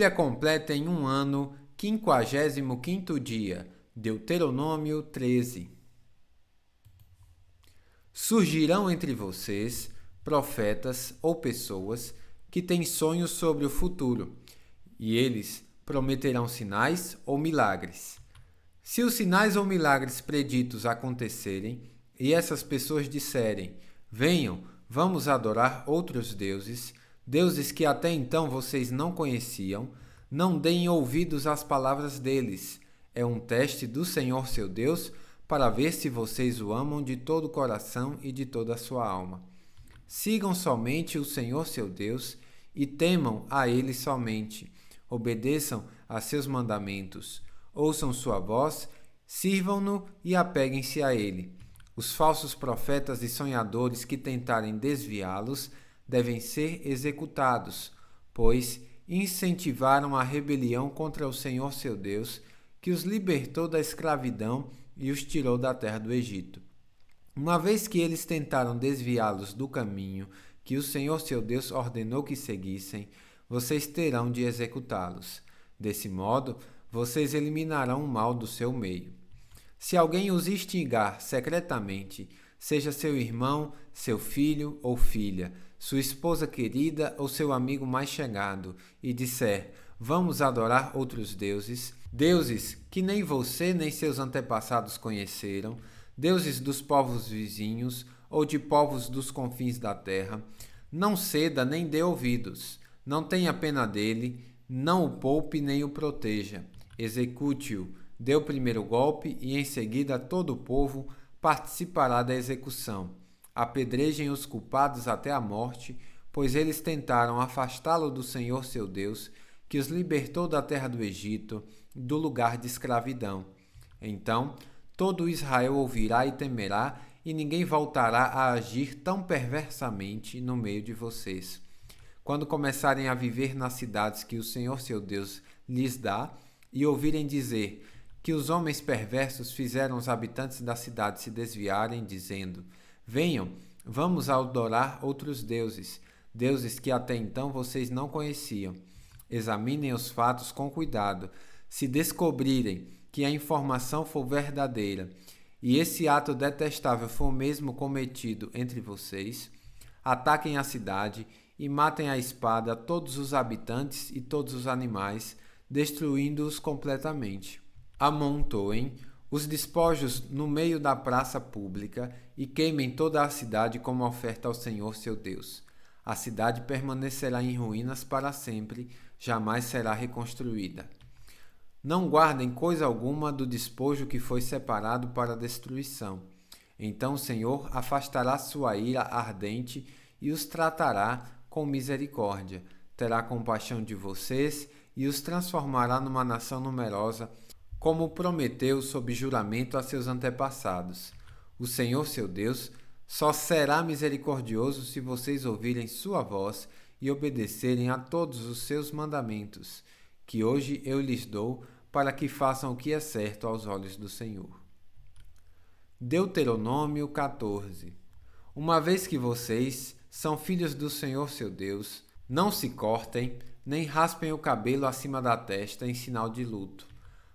Bíblia completa em um ano, 55º dia. Deuteronômio 13. Surgirão entre vocês profetas ou pessoas que têm sonhos sobre o futuro, e eles prometerão sinais ou milagres. Se os sinais ou milagres preditos acontecerem, e essas pessoas disserem: venham, vamos adorar outros deuses, deuses que até então vocês não conheciam, não deem ouvidos às palavras deles. É um teste do Senhor seu Deus para ver se vocês o amam de todo o coração e de toda a sua alma. Sigam somente o Senhor seu Deus e temam a Ele somente. Obedeçam a seus mandamentos. Ouçam sua voz, sirvam-no e apeguem-se a Ele. Os falsos profetas e sonhadores que tentarem desviá-los devem ser executados, pois incentivaram a rebelião contra o Senhor seu Deus, que os libertou da escravidão e os tirou da terra do Egito. Uma vez que eles tentaram desviá-los do caminho que o Senhor seu Deus ordenou que seguissem, vocês terão de executá-los. Desse modo, vocês eliminarão o mal do seu meio. Se alguém os instigar secretamente, seja seu irmão, seu filho ou filha, sua esposa querida ou seu amigo mais chegado, e disser: vamos adorar outros deuses, deuses que nem você nem seus antepassados conheceram, deuses dos povos vizinhos ou de povos dos confins da terra, não ceda nem dê ouvidos, não tenha pena dele, não o poupe nem o proteja, execute-o, dê o primeiro golpe e em seguida todo o povo participará da execução. Apedrejem os culpados até a morte, pois eles tentaram afastá-lo do Senhor seu Deus, que os libertou da terra do Egito, do lugar de escravidão. Então, todo Israel ouvirá e temerá, e ninguém voltará a agir tão perversamente no meio de vocês. Quando começarem a viver nas cidades que o Senhor seu Deus lhes dá, e ouvirem dizer que os homens perversos fizeram os habitantes da cidade se desviarem, dizendo: venham, vamos adorar outros deuses, deuses que até então vocês não conheciam. Examinem os fatos com cuidado. Se descobrirem que a informação for verdadeira e esse ato detestável for mesmo cometido entre vocês, ataquem a cidade e matem à espada todos os habitantes e todos os animais, destruindo-os completamente. Amontoem os despojos no meio da praça pública e queimem toda a cidade como oferta ao Senhor seu Deus. A cidade permanecerá em ruínas para sempre, jamais será reconstruída. Não guardem coisa alguma do despojo que foi separado para a destruição. Então o Senhor afastará sua ira ardente e os tratará com misericórdia. Terá compaixão de vocês e os transformará numa nação numerosa, como prometeu sob juramento a seus antepassados. O Senhor seu Deus só será misericordioso se vocês ouvirem sua voz e obedecerem a todos os seus mandamentos, que hoje eu lhes dou, para que façam o que é certo aos olhos do Senhor. Deuteronômio 14. Uma vez que vocês são filhos do Senhor seu Deus, não se cortem, nem raspem o cabelo acima da testa em sinal de luto.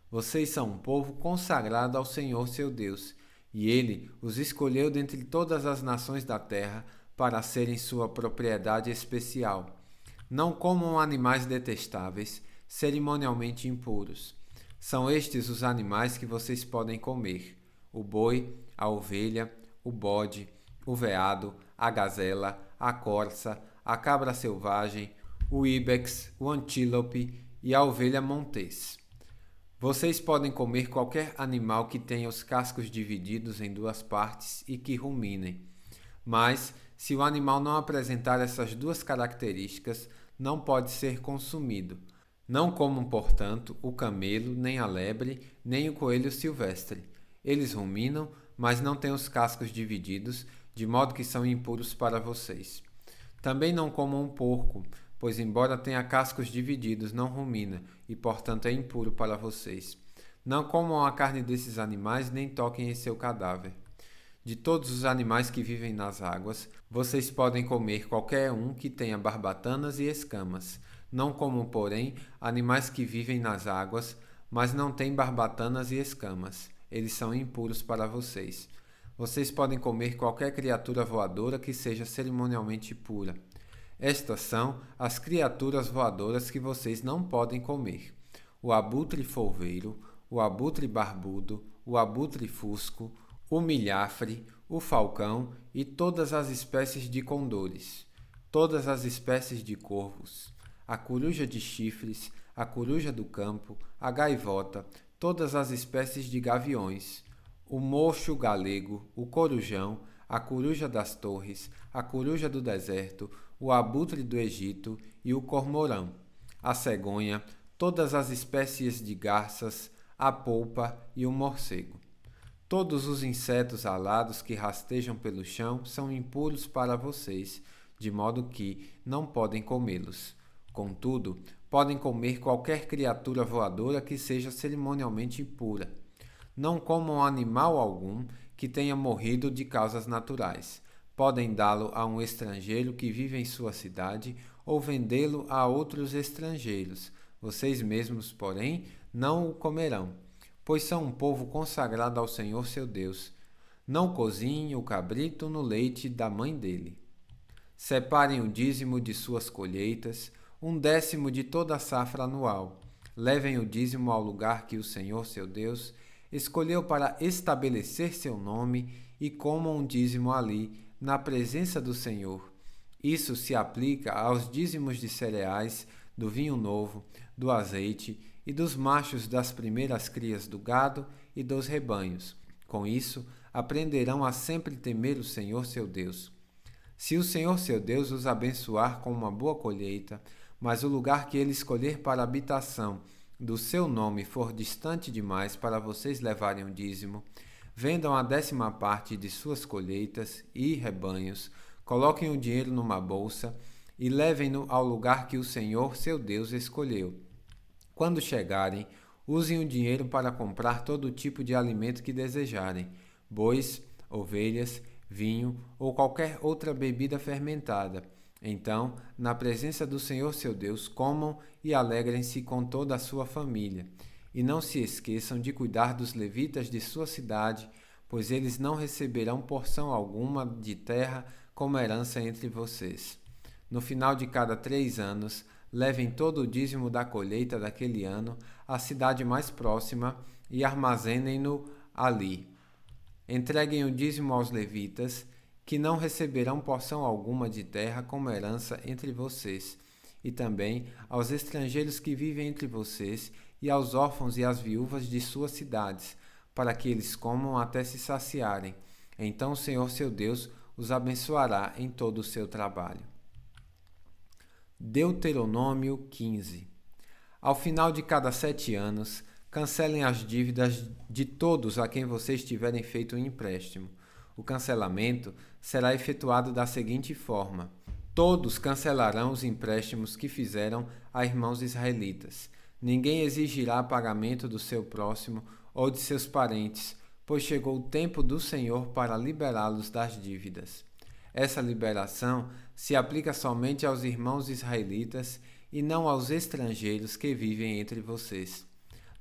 Vocês são um povo consagrado ao Senhor seu Deus, e Ele os escolheu dentre todas as nações da terra para serem sua propriedade especial. Não comam animais detestáveis, cerimonialmente impuros. São estes os animais que vocês podem comer: o boi, a ovelha, o bode, o veado, a gazela, a corça, a cabra selvagem, o íbex, o antílope e a ovelha montês. Vocês podem comer qualquer animal que tenha os cascos divididos em duas partes e que ruminem. Mas, se o animal não apresentar essas duas características, não pode ser consumido. Não comam, portanto, o camelo, nem a lebre, nem o coelho silvestre. Eles ruminam, mas não têm os cascos divididos, de modo que são impuros para vocês. Também não comam o porco, pois embora tenha cascos divididos, não rumina, e portanto é impuro para vocês. Não comam a carne desses animais, nem toquem em seu cadáver. De todos os animais que vivem nas águas, vocês podem comer qualquer um que tenha barbatanas e escamas. Não comam, porém, animais que vivem nas águas, mas não têm barbatanas e escamas. Eles são impuros para vocês. Vocês podem comer qualquer criatura voadora que seja cerimonialmente pura. Estas são as criaturas voadoras que vocês não podem comer: o abutre folveiro, o abutre barbudo, o abutre fusco, o milhafre, o falcão e todas as espécies de condores, todas as espécies de corvos, a coruja de chifres, a coruja do campo, a gaivota, todas as espécies de gaviões, o mocho galego, o corujão, a coruja das torres, a coruja do deserto, o abutre do Egito e o cormorão, a cegonha, todas as espécies de garças, a polpa e o morcego. Todos os insetos alados que rastejam pelo chão são impuros para vocês, de modo que não podem comê-los. Contudo, podem comer qualquer criatura voadora que seja cerimonialmente impura. Não comam animal algum que tenha morrido de causas naturais. Podem dá-lo a um estrangeiro que vive em sua cidade ou vendê-lo a outros estrangeiros. Vocês mesmos, porém, não o comerão, pois são um povo consagrado ao Senhor seu Deus. Não cozinhem o cabrito no leite da mãe dele. Separem o dízimo de suas colheitas, 1/10 de toda a safra anual. Levem o dízimo ao lugar que o Senhor seu Deus escolheu para estabelecer seu nome e comam um dízimo ali, na presença do Senhor. Isso se aplica aos dízimos de cereais, do vinho novo, do azeite e dos machos das primeiras crias do gado e dos rebanhos. Com isso, aprenderão a sempre temer o Senhor seu Deus. Se o Senhor seu Deus os abençoar com uma boa colheita, mas o lugar que ele escolher para a habitação do seu nome for distante demais para vocês levarem o dízimo, vendam a 10ª parte de suas colheitas e rebanhos, coloquem o dinheiro numa bolsa e levem-no ao lugar que o Senhor seu Deus escolheu. Quando chegarem, usem o dinheiro para comprar todo tipo de alimento que desejarem: bois, ovelhas, vinho ou qualquer outra bebida fermentada. Então, na presença do Senhor seu Deus, comam e alegrem-se com toda a sua família. E não se esqueçam de cuidar dos levitas de sua cidade, pois eles não receberão porção alguma de terra como herança entre vocês. No final de cada 3 anos, levem todo o dízimo da colheita daquele ano à cidade mais próxima e armazenem-no ali. Entreguem o dízimo aos levitas, que não receberão porção alguma de terra como herança entre vocês, e também aos estrangeiros que vivem entre vocês e aos órfãos e às viúvas de suas cidades, para que eles comam até se saciarem. Então o Senhor seu Deus os abençoará em todo o seu trabalho. Deuteronômio 15. Ao final de cada 7 anos, cancelem as dívidas de todos a quem vocês tiverem feito um empréstimo. O cancelamento será efetuado da seguinte forma: todos cancelarão os empréstimos que fizeram a irmãos israelitas. Ninguém exigirá pagamento do seu próximo ou de seus parentes, pois chegou o tempo do Senhor para liberá-los das dívidas. Essa liberação se aplica somente aos irmãos israelitas e não aos estrangeiros que vivem entre vocês.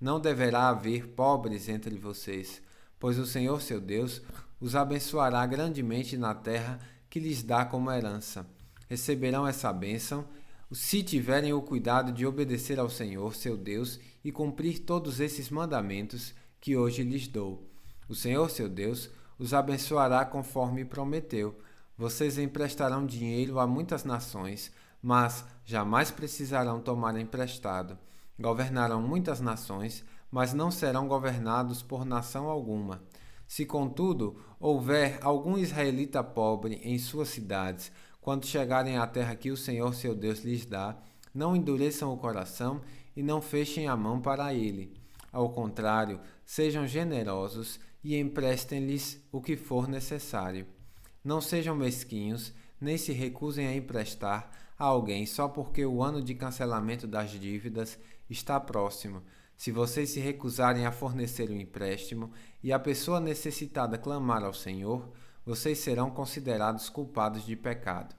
Não deverá haver pobres entre vocês, pois o Senhor seu Deus os abençoará grandemente na terra que lhes dá como herança. Receberão essa bênção se tiverem o cuidado de obedecer ao Senhor seu Deus e cumprir todos esses mandamentos que hoje lhes dou. O Senhor seu Deus os abençoará conforme prometeu. Vocês emprestarão dinheiro a muitas nações, mas jamais precisarão tomar emprestado. Governarão muitas nações, mas não serão governados por nação alguma. Se, contudo, houver algum israelita pobre em suas cidades, quando chegarem à terra que o Senhor seu Deus lhes dá, não endureçam o coração e não fechem a mão para ele. Ao contrário, sejam generosos e emprestem-lhes o que for necessário. Não sejam mesquinhos, nem se recusem a emprestar a alguém só porque o ano de cancelamento das dívidas está próximo. Se vocês se recusarem a fornecer o empréstimo e a pessoa necessitada clamar ao Senhor, vocês serão considerados culpados de pecado.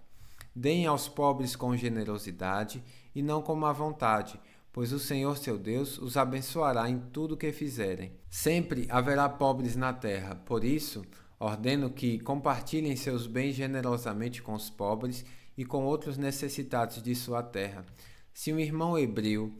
Deem aos pobres com generosidade e não como à vontade, pois o Senhor seu Deus os abençoará em tudo o que fizerem. Sempre haverá pobres na terra, por isso ordeno que compartilhem seus bens generosamente com os pobres e com outros necessitados de sua terra. Se um irmão hebreu,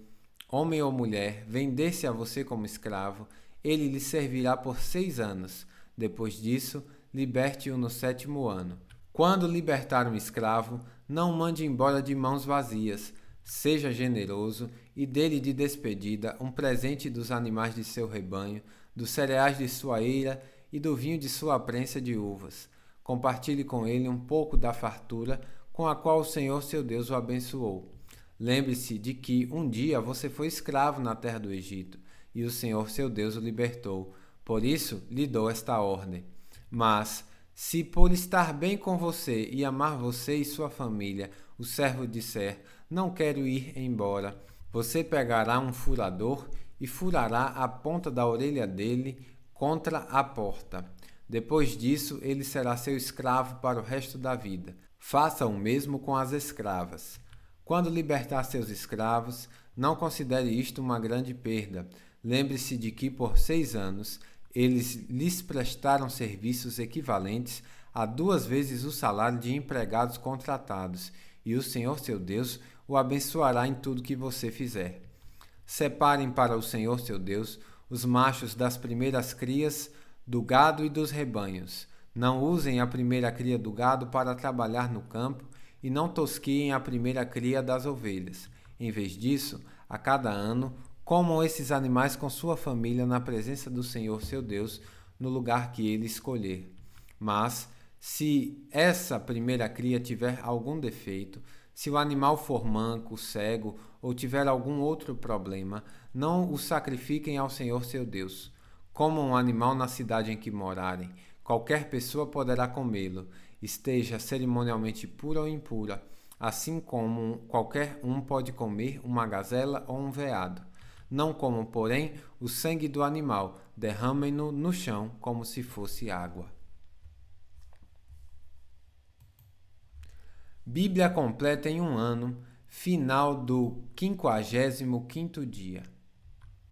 homem ou mulher, vender-se a você como escravo, ele lhe servirá por 6 anos. Depois disso, liberte-o no 7º ano. Quando libertar um escravo, não mande embora de mãos vazias. Seja generoso e dê-lhe de despedida um presente dos animais de seu rebanho, dos cereais de sua eira e do vinho de sua prensa de uvas. Compartilhe com ele um pouco da fartura com a qual o Senhor seu Deus o abençoou. Lembre-se de que um dia você foi escravo na terra do Egito, e o Senhor seu Deus o libertou. Por isso lhe dou esta ordem. Mas, se por estar bem com você e amar você e sua família, o servo disser, não quero ir embora, você pegará um furador e furará a ponta da orelha dele contra a porta. Depois disso, ele será seu escravo para o resto da vida. Faça o mesmo com as escravas. Quando libertar seus escravos, não considere isto uma grande perda. Lembre-se de que por 6 anos eles lhes prestaram serviços equivalentes a 2 vezes o salário de empregados contratados, e o Senhor seu Deus o abençoará em tudo que você fizer. Separem para o Senhor seu Deus os machos das primeiras crias do gado e dos rebanhos. Não usem a primeira cria do gado para trabalhar no campo e não tosquiem a primeira cria das ovelhas. Em vez disso, a cada ano, comam esses animais com sua família na presença do Senhor seu Deus, no lugar que ele escolher. Mas, se essa primeira cria tiver algum defeito, se o animal for manco, cego ou tiver algum outro problema, não o sacrifiquem ao Senhor seu Deus. Comam um animal na cidade em que morarem. Qualquer pessoa poderá comê-lo, esteja cerimonialmente pura ou impura, assim como qualquer um pode comer uma gazela ou um veado. Não comam, porém, o sangue do animal, derramem-no no chão como se fosse água. Bíblia completa em um ano, final do 55º dia.